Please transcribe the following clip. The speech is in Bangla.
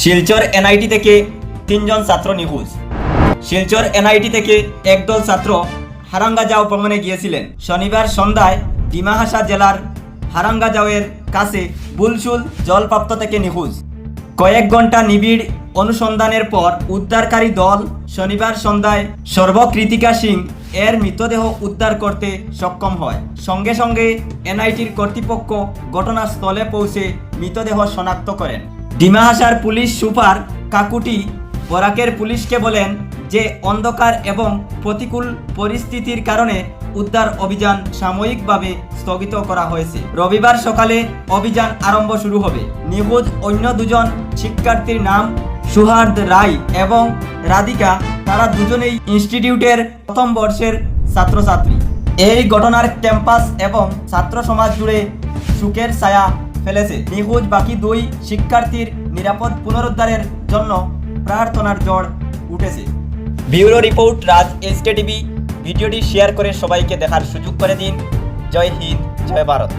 শিলচর এনআইটি থেকে 3 জন ছাত্র নিখোঁজ। শিলচর এনআইটি থেকে একদল ছাত্র হারাঙ্গাজাও ভ্রমণে গিয়েছিলেন। শনিবার সন্ধ্যায় ডিমাহাসা জেলার হারাঙ্গাজাওয়ের কাছে বুলশুল জলপ্রাপ্ত থেকে নিখোঁজ। কয়েক ঘন্টা নিবিড় অনুসন্ধানের পর উদ্ধারকারী দল শনিবার সন্ধ্যায় সর্বকৃতিকা সিং এর মৃতদেহ উদ্ধার করতে সক্ষম হয়। সঙ্গে সঙ্গে এনআইটির কর্তৃপক্ষ ঘটনাস্থলে পৌঁছে মৃতদেহ শনাক্ত করেন। ডিমাহাসার পুলিশ সুপার কাকুটি বরাকের পুলিশকে বলেন যে অন্ধকার এবং প্রতিকূল পরিস্থিতির কারণে উদ্ধার অভিযান সাময়িকভাবে স্থগিত করা হয়েছে। রবিবার সকালে অভিযান আরম্ভ শুরু হবে। নিখোঁজ অন্য দুজন শিক্ষার্থীর নাম সুহার্দ রায় এবং রাধিকা। তারা দুজনেই ইনস্টিটিউটের প্রথম বর্ষের ছাত্রছাত্রী। এই ঘটনার ক্যাম্পাস এবং ছাত্র সমাজ জুড়ে শোকের ছায়া ফেলেছে। নিখোঁজ বাকি 2 শিক্ষার্থীর নিরাপদ পুনরুদ্ধারের জন্য প্রার্থনার ঝড় উঠেছে। ব্যুরো রিপোর্ট, রাজ SK টিভি। ভিডিওটি শেয়ার করে সবাইকে দেখার সুযোগ করে দিন। জয় হিন্দ, জয় ভারত।